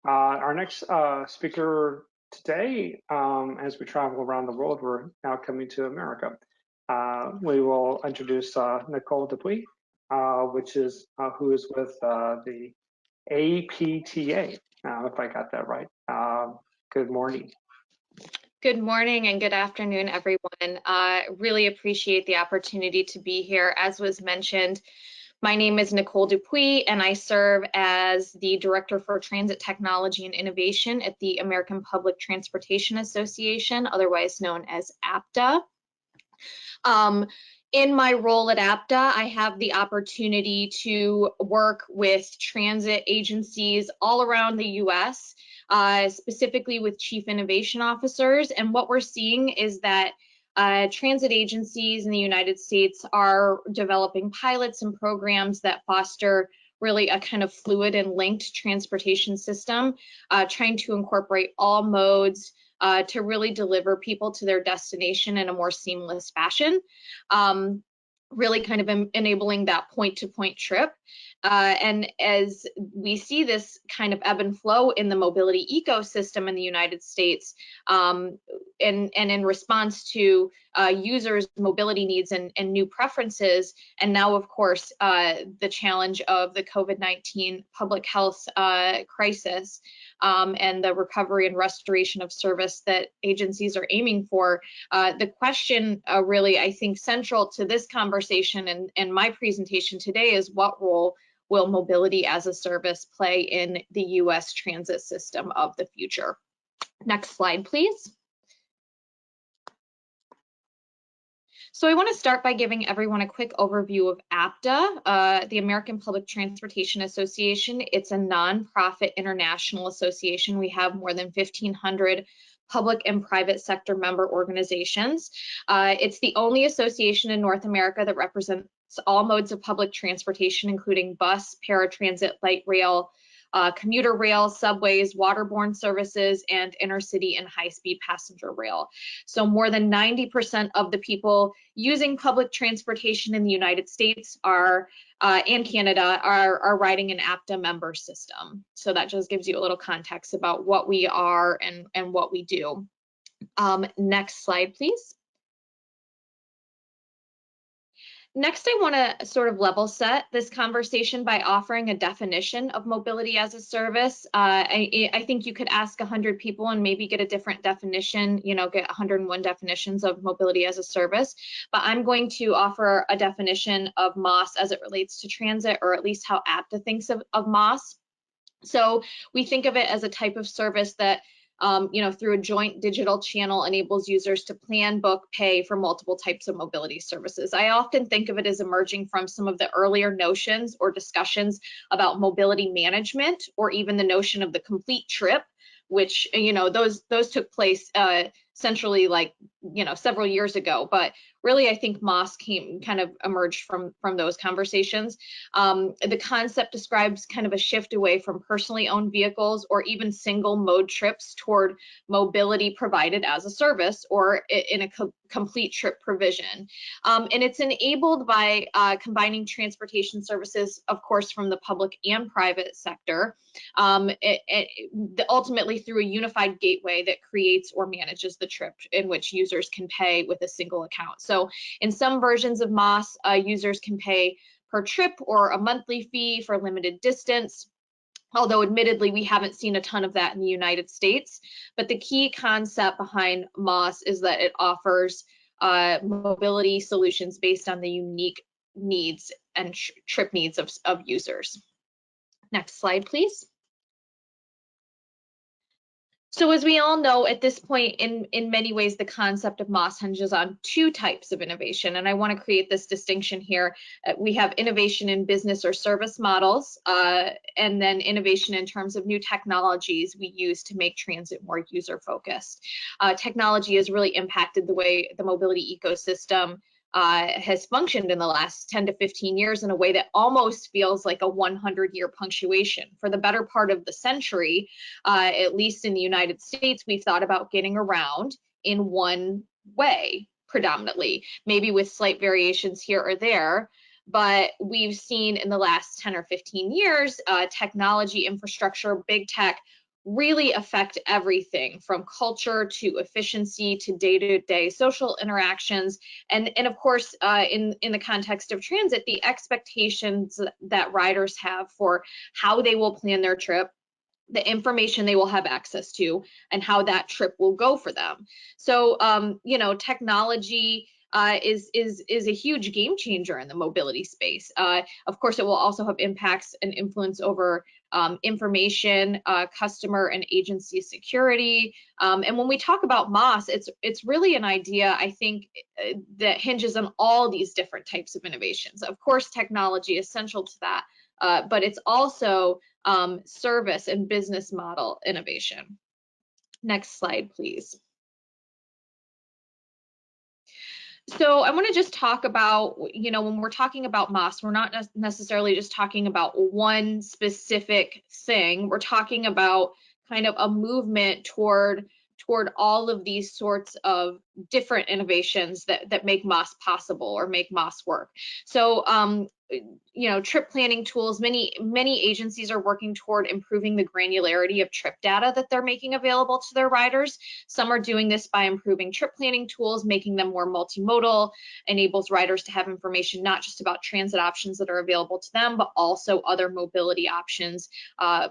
Our next speaker today, as we travel around the world, we're now coming to America. We will introduce Nicole DuPuis, who is with the APTA, if I got that right. Good morning. Good morning and good afternoon, everyone. Really appreciate the opportunity to be here. As was mentioned, my name is Nicole DuPuis, and I serve as the Director for Transit Technology and Innovation at the American Public Transportation Association, otherwise known as APTA. In my role at APTA, I have the opportunity to work with transit agencies all around the U.S., specifically with chief innovation officers. And what we're seeing is that transit agencies in the United States are developing pilots and programs that foster really a kind of fluid and linked transportation system, trying to incorporate all modes to really deliver people to their destination in a more seamless fashion, really kind of enabling that point-to-point trip. And as we see this kind of ebb and flow in the mobility ecosystem in the United States, and in response to users' mobility needs and new preferences, and now, of course, the challenge of the COVID-19 public health crisis, and the recovery and restoration of service that agencies are aiming for, the question really, I think, central to this conversation and my presentation today is what role will mobility as a service play in the U.S. transit system of the future? Next slide, please. So I want to start by giving everyone a quick overview of APTA, the American Public Transportation Association. It's a nonprofit international association. We have more than 1,500 public and private sector member organizations. It's the only association in North America that represents all modes of public transportation, including bus, paratransit, light rail, commuter rail, subways, waterborne services, and intercity and high-speed passenger rail. So more than 90% of the people using public transportation in the United States and Canada are riding an APTA member system. So that just gives you a little context about what we are and what we do. Next slide, please. Next, I want to sort of level set this conversation by offering a definition of mobility as a service. I think you could ask 100 people and maybe get a different definition, get 101 definitions of mobility as a service. But I'm going to offer a definition of MaaS as it relates to transit, or at least how APTA thinks of MaaS. So we think of it as a type of service that through a joint digital channel enables users to plan, book, pay for multiple types of mobility services. I often think of it as emerging from some of the earlier notions or discussions about mobility management, or even the notion of the complete trip, which, those took place essentially several years ago. But really, I think MaaS kind of emerged from those conversations. The concept describes kind of a shift away from personally owned vehicles or even single mode trips toward mobility provided as a service, or in a complete trip provision. And it's enabled by combining transportation services, of course, from the public and private sector, ultimately through a unified gateway that creates or manages the trip, in which users can pay with a single account. So in some versions of MaaS, users can pay per trip or a monthly fee for limited distance, although admittedly we haven't seen a ton of that in the United States. But the key concept behind MaaS is that it offers mobility solutions based on the unique needs and trip needs of users. Next slide, please. So as we all know, at this point, in many ways, the concept of MaaS hinges on two types of innovation, and I want to create this distinction here. We have innovation in business or service models, and then innovation in terms of new technologies we use to make transit more user-focused. Technology has really impacted the way the mobility ecosystem has functioned in the last 10 to 15 years in a way that almost feels like a 100-year punctuation. For the better part of the century, at least in the United States, we've thought about getting around in one way, predominantly, maybe with slight variations here or there. But we've seen in the last 10 or 15 years, technology, infrastructure, big tech really affect everything from culture to efficiency to day-to-day social interactions. And of course, in the context of transit, the expectations that riders have for how they will plan their trip, the information they will have access to, and how that trip will go for them. So, you know, technology is a huge game changer in the mobility space. Of course, it will also have impacts and influence over information, customer and agency security. And when we talk about MaaS, it's really an idea, I think, that hinges on all these different types of innovations. Of course, technology is essential to that, but it's also service and business model innovation. Next slide, please. So I want to just talk about, you know, when we're talking about MaaS, we're not necessarily just talking about one specific thing. We're talking about kind of a movement toward all of these sorts of different innovations that make MaaS possible or make MaaS work. So, you know, trip planning tools, many agencies are working toward improving the granularity of trip data that they're making available to their riders. Some are doing this by improving trip planning tools, making them more multimodal, enables riders to have information not just about transit options that are available to them, but also other mobility options,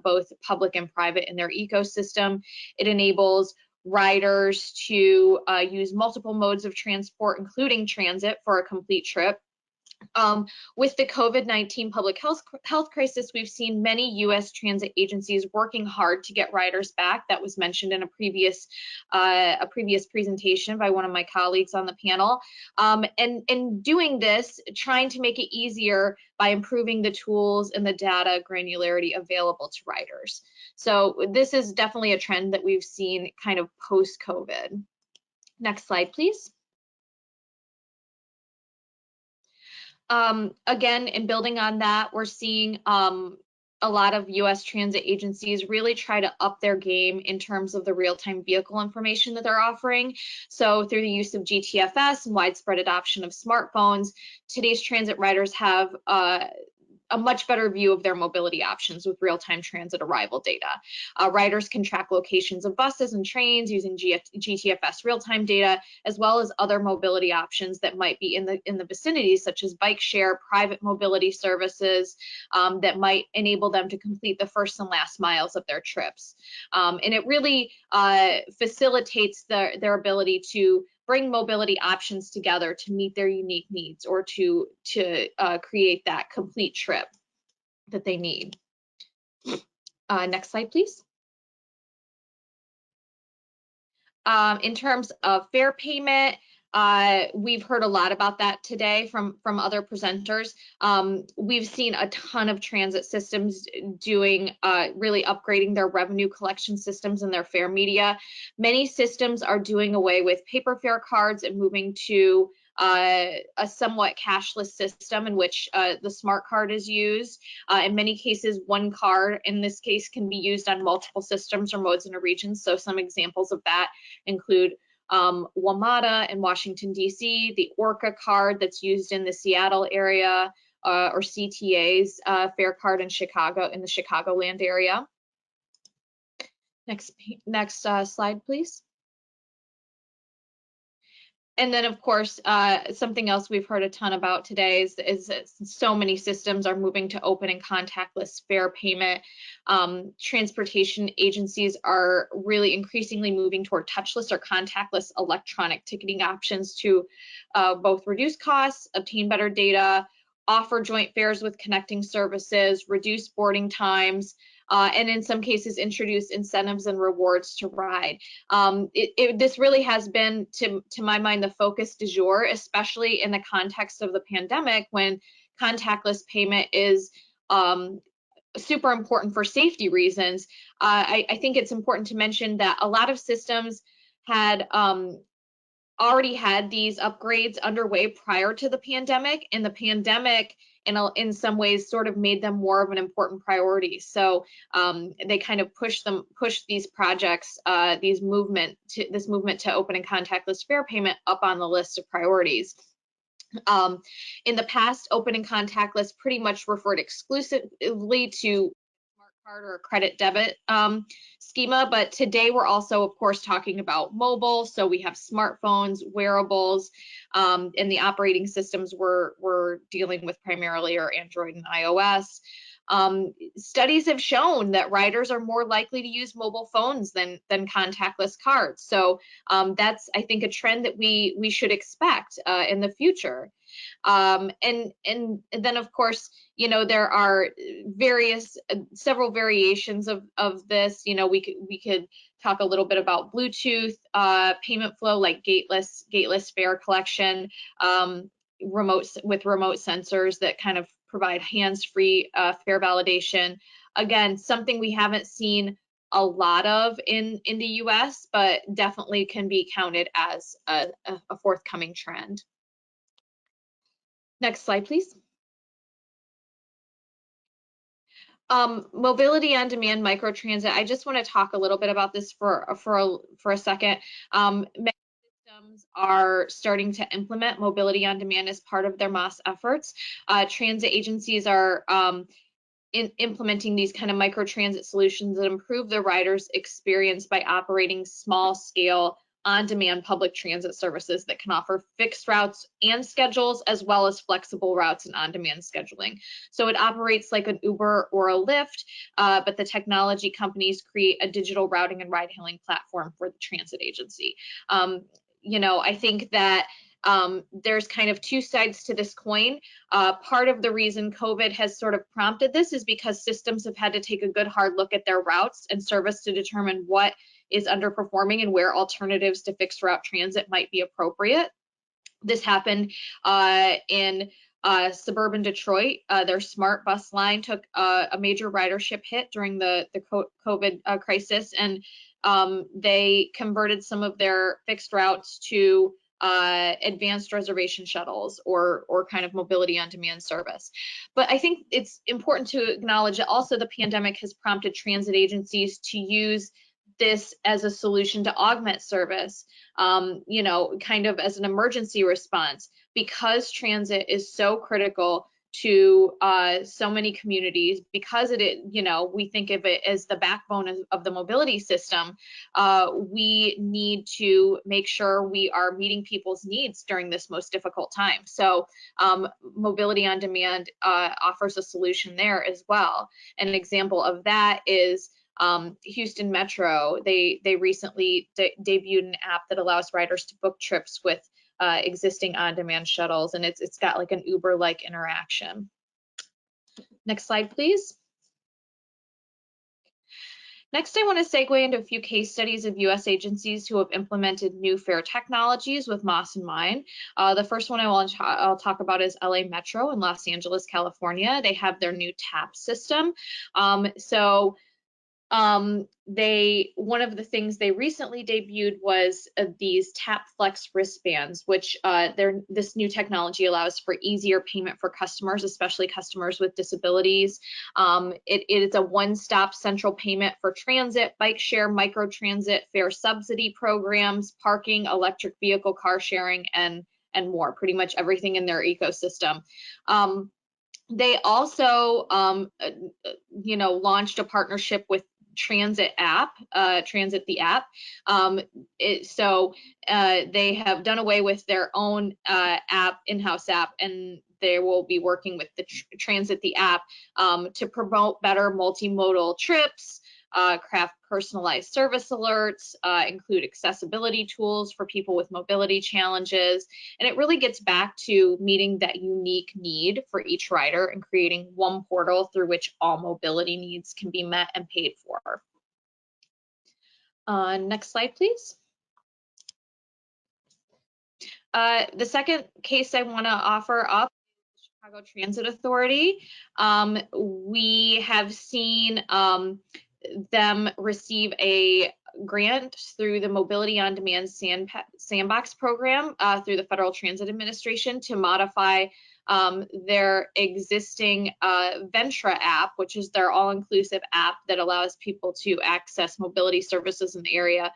both public and private in their ecosystem. It enables riders to use multiple modes of transport, including transit, for a complete trip. With the COVID-19 public health crisis, we've seen many U.S. transit agencies working hard to get riders back. That was mentioned in a previous presentation by one of my colleagues on the panel. And doing this, trying to make it easier by improving the tools and the data granularity available to riders. So this is definitely a trend that we've seen kind of post-COVID. Next slide, please. Again, in building on that, we're seeing a lot of U.S. transit agencies really try to up their game in terms of the real-time vehicle information that they're offering. So through the use of GTFS and widespread adoption of smartphones, today's transit riders have a much better view of their mobility options with real-time transit arrival data. Riders can track locations of buses and trains using GTFS real-time data, as well as other mobility options that might be in the vicinity, such as bike share, private mobility services that might enable them to complete the first and last miles of their trips. And it really facilitates their ability to bring mobility options together to meet their unique needs or to create that complete trip that they need. Next slide, please. In terms of fare payment, we've heard a lot about that today from other presenters. We've seen a ton of transit systems doing really upgrading their revenue collection systems and their fare media. Many systems are doing away with paper fare cards and moving to a somewhat cashless system in which the smart card is used. In many cases, one card in this case can be used on multiple systems or modes in a region. So some examples of that include WMATA in Washington, D.C., the ORCA card that's used in the Seattle area, or CTA's fare card in Chicago, in the Chicagoland area. Next slide, please. And then, of course, something else we've heard a ton about today is that so many systems are moving to open and contactless fare payment. Transportation agencies are really increasingly moving toward touchless or contactless electronic ticketing options to both reduce costs, obtain better data, offer joint fares with connecting services, reduce boarding times, and in some cases introduce incentives and rewards to ride. This really has been, to my mind, the focus du jour, especially in the context of the pandemic, when contactless payment is super important for safety reasons. I think it's important to mention that a lot of systems had already had these upgrades underway prior to the pandemic, and the pandemic in some ways sort of made them more of an important priority. So they kind of pushed these projects, this movement to open and contactless fare payment up on the list of priorities. In the past, open and contactless pretty much referred exclusively to smart card or a credit debit schema, but today we're also, of course, talking about mobile. So we have smartphones, wearables, and the operating systems we're dealing with primarily are Android and iOS. Studies have shown that riders are more likely to use mobile phones than contactless cards. So that's, I think, a trend that we should expect in the future. And then, of course, you know, there are several variations of this. You know, we could talk a little bit about Bluetooth payment flow, like gateless fare collection, remote sensors that kind of provide hands-free fare validation. Again, something we haven't seen a lot of in the US, but definitely can be counted as a forthcoming trend. Next slide, please. Mobility on demand microtransit. I just want to talk a little bit about this for a second. Many systems are starting to implement mobility on demand as part of their MaaS efforts. Transit agencies are implementing these kind of microtransit solutions that improve the riders' experience by operating small-scale on-demand public transit services that can offer fixed routes and schedules, as well as flexible routes and on-demand scheduling. So it operates like an Uber or a Lyft, but the technology companies create a digital routing and ride-hailing platform for the transit agency. You know, I think that there's kind of two sides to this coin. Part of the reason COVID has sort of prompted this is because systems have had to take a good hard look at their routes and service to determine what is underperforming and where alternatives to fixed route transit might be appropriate. This happened in suburban Detroit. Their smart bus line took a major ridership hit during the COVID crisis, and they converted some of their fixed routes to advanced reservation shuttles or kind of mobility on demand service. But I think it's important to acknowledge that also the pandemic has prompted transit agencies to use this as a solution to augment service, you know, kind of as an emergency response, because transit is so critical to so many communities, because you know, we think of it as the backbone of the mobility system. We need to make sure we are meeting people's needs during this most difficult time. So mobility on demand offers a solution there as well. And an example of that is Houston Metro. They recently debuted an app that allows riders to book trips with existing on-demand shuttles, and it's got like an Uber-like interaction. Next slide, please. Next, I want to segue into a few case studies of U.S. agencies who have implemented new fare technologies with MaaS in mind. The first one I'll talk about is LA Metro in Los Angeles, California. They have their new TAP system. One of the things they recently debuted was these TAP Flex wristbands, which this new technology allows for easier payment for customers, especially customers with disabilities. It is a one-stop central payment for transit, bike share, microtransit, fare subsidy programs, parking, electric vehicle car sharing, and more, pretty much everything in their ecosystem. They also, you know, launched a partnership with Transit app, Transit the app. They have done away with their own in-house app, and they will be working with the Transit the app to promote better multimodal trips, craft personalized service alerts, include accessibility tools for people with mobility challenges. And it really gets back to meeting that unique need for each rider and creating one portal through which all mobility needs can be met and paid for. Next slide, please. The second case I want to offer up is the Chicago Transit Authority. We have seen them receive a grant through the Mobility on Demand Sandbox program through the Federal Transit Administration to modify their existing Ventra app, which is their all-inclusive app that allows people to access mobility services in the area,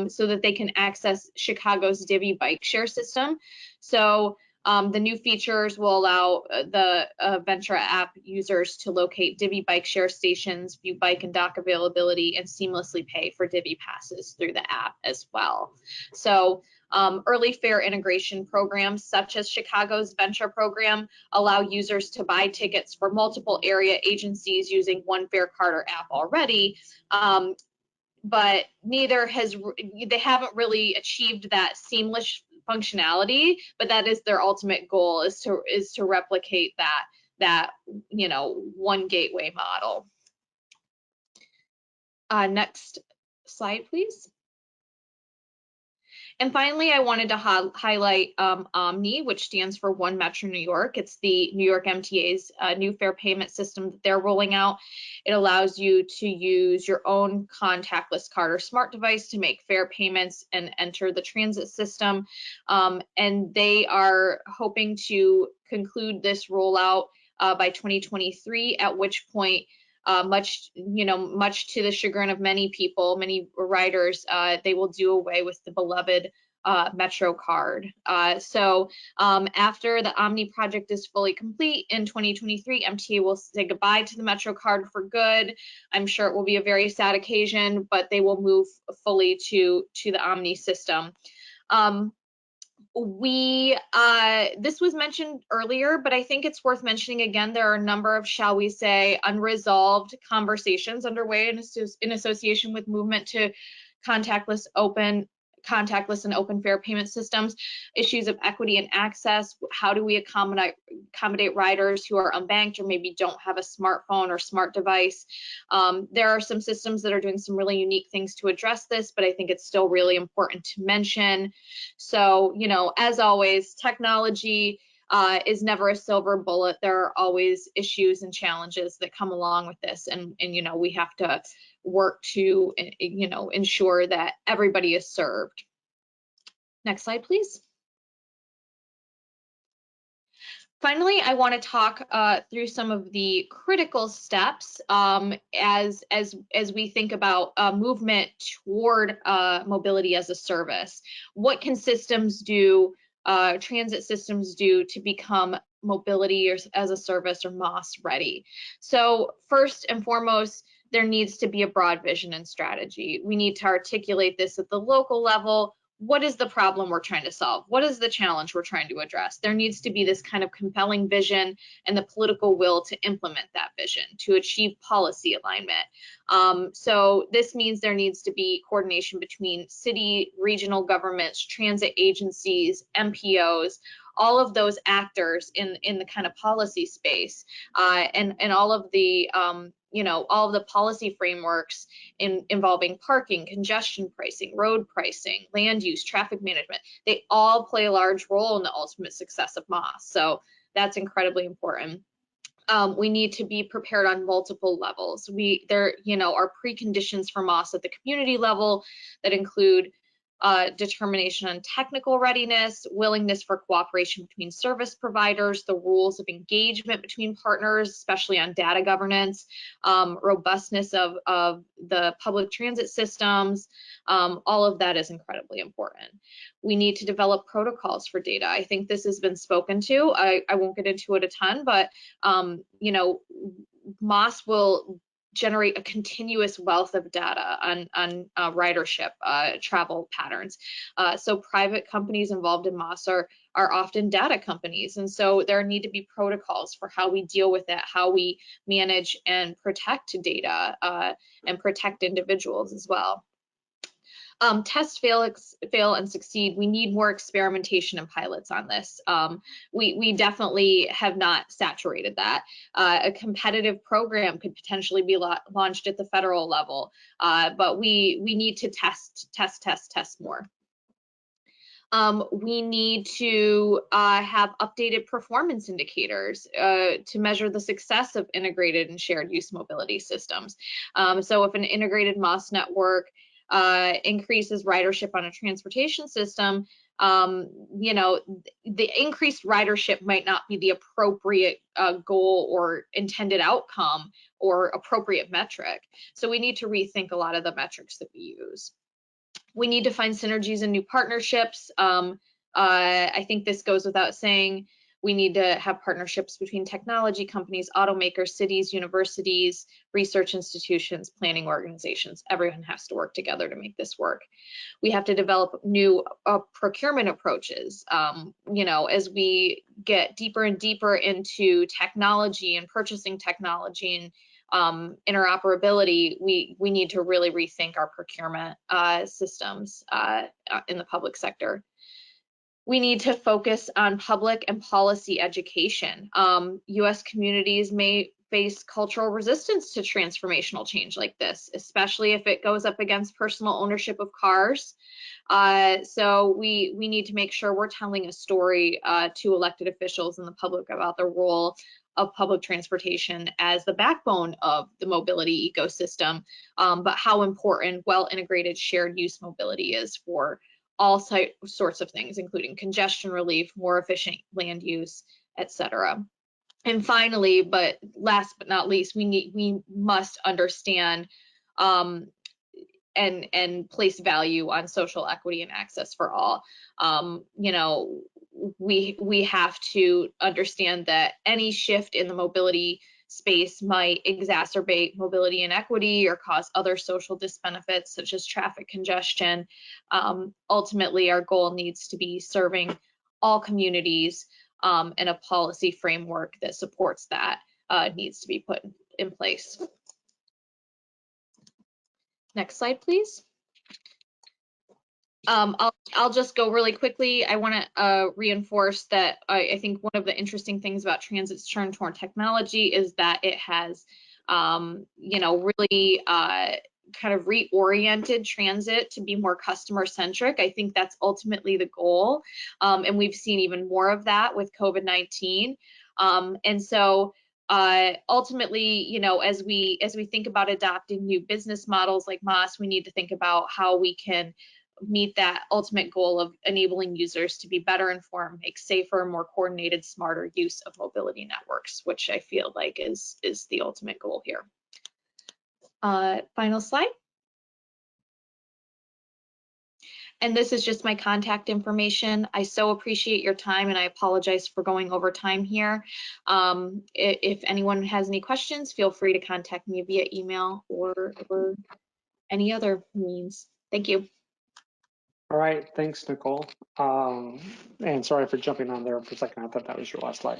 so that they can access Chicago's Divvy bike share system. So The new features will allow the Ventura app users to locate Divvy bike share stations, view bike and dock availability, and seamlessly pay for Divvy passes through the app as well. So early fare integration programs such as Chicago's Venture program allow users to buy tickets for multiple area agencies using one fare card or app already. But they haven't really achieved that seamless functionality, but that is their ultimate goal, is to replicate that one gateway model. Next slide, please. And finally, I wanted to highlight Omni, which stands for One Metro New York. It's the New York MTA's new fare payment system that they're rolling out. It allows you to use your own contactless card or smart device to make fare payments and enter the transit system. And they are hoping to conclude this rollout by 2023, at which point much to the chagrin of many people, many riders, they will do away with the beloved Metro card. So after the Omni project is fully complete in 2023, MTA will say goodbye to the Metro card for good. I'm sure it will be a very sad occasion, but they will move fully to the Omni system. This was mentioned earlier, but I think it's worth mentioning again. There are a number of, shall we say, unresolved conversations underway in association with movement to contactless and open fare payment systems, issues of equity and access. How do we accommodate riders who are unbanked or maybe don't have a smartphone or smart device? There are some systems that are doing some really unique things to address this, but I think it's still really important to mention. So, as always, technology is never a silver bullet. There are always issues and challenges that come along with this, and we have to work to ensure that everybody is served. Next slide, please. Finally, I want to talk through some of the critical steps as we think about movement toward mobility as a service. What can systems do, transit systems do, to become mobility as a service or MaaS ready? So first and foremost, there needs to be a broad vision and strategy. We need to articulate this at the local level. What is the problem we're trying to solve? What is the challenge we're trying to address? There needs to be this kind of compelling vision and the political will to implement that vision, to achieve policy alignment. So this means there needs to be coordination between city, regional governments, transit agencies, MPOs, all of those actors in the kind of policy space, and all of the all of the policy frameworks involving parking, congestion pricing, road pricing, land use, traffic management. They all play a large role in the ultimate success of MaaS. So that's incredibly important. We need to be prepared on multiple levels. There are preconditions for MaaS at the community level that include determination on technical readiness, willingness for cooperation between service providers, the rules of engagement between partners, especially on data governance, robustness of the public transit systems. All of that is incredibly important. We need to develop protocols for data. I think this has been spoken to. I won't get into it a ton, but MaaS will generate a continuous wealth of data on ridership, travel patterns. So private companies involved in MaaS are often data companies, and so there need to be protocols for how we deal with it, how we manage and protect data and protect individuals as well. Test, fail, and succeed. We need more experimentation and pilots on this. We definitely have not saturated that. A competitive program could potentially be launched at the federal level, but we need to test more. We need to have updated performance indicators to measure the success of integrated and shared use mobility systems. So if an integrated MaaS network increases ridership on a transportation system, the increased ridership might not be the appropriate goal or intended outcome or appropriate metric. So we need to rethink a lot of the metrics that we use. We need to find synergies and new partnerships. I think this goes without saying. We need to have partnerships between technology companies, automakers, cities, universities, research institutions, planning organizations. Everyone has to work together to make this work. We have to develop new procurement approaches. You know, as we get deeper and deeper into technology and purchasing technology and interoperability, we need to really rethink our procurement systems in the public sector. We need to focus on public and policy education. US communities may face cultural resistance to transformational change like this, especially if it goes up against personal ownership of cars. So we need to make sure we're telling a story to elected officials and the public about the role of public transportation as the backbone of the mobility ecosystem, but how important well-integrated shared use mobility is for all sorts of things, including congestion relief, more efficient land use, etc. And finally, but last but not least, we must understand and place value on social equity and access for all. You know, we have to understand that any shift in the mobility space might exacerbate mobility inequity or cause other social disbenefits such as traffic congestion. Ultimately, our goal needs to be serving all communities, and a policy framework that supports that needs to be put in place. Next slide, please. I'll just go really quickly. I want to reinforce that I think one of the interesting things about transit's turn toward technology is that it has, you know, really kind of reoriented transit to be more customer centric. I think that's ultimately the goal, and we've seen even more of that with COVID-19. And so ultimately, you know, as we think about adopting new business models like MaaS, we need to think about how we can meet that ultimate goal of enabling users to be better informed, make safer, more coordinated, smarter use of mobility networks, which I feel like is the ultimate goal here. Final slide. And this is just my contact information. I so appreciate your time, and I apologize for going over time here. If anyone has any questions, feel free to contact me via email or any other means. Thank you. All right, thanks, Nicole. And sorry for jumping on there for a second. I thought that was your last slide.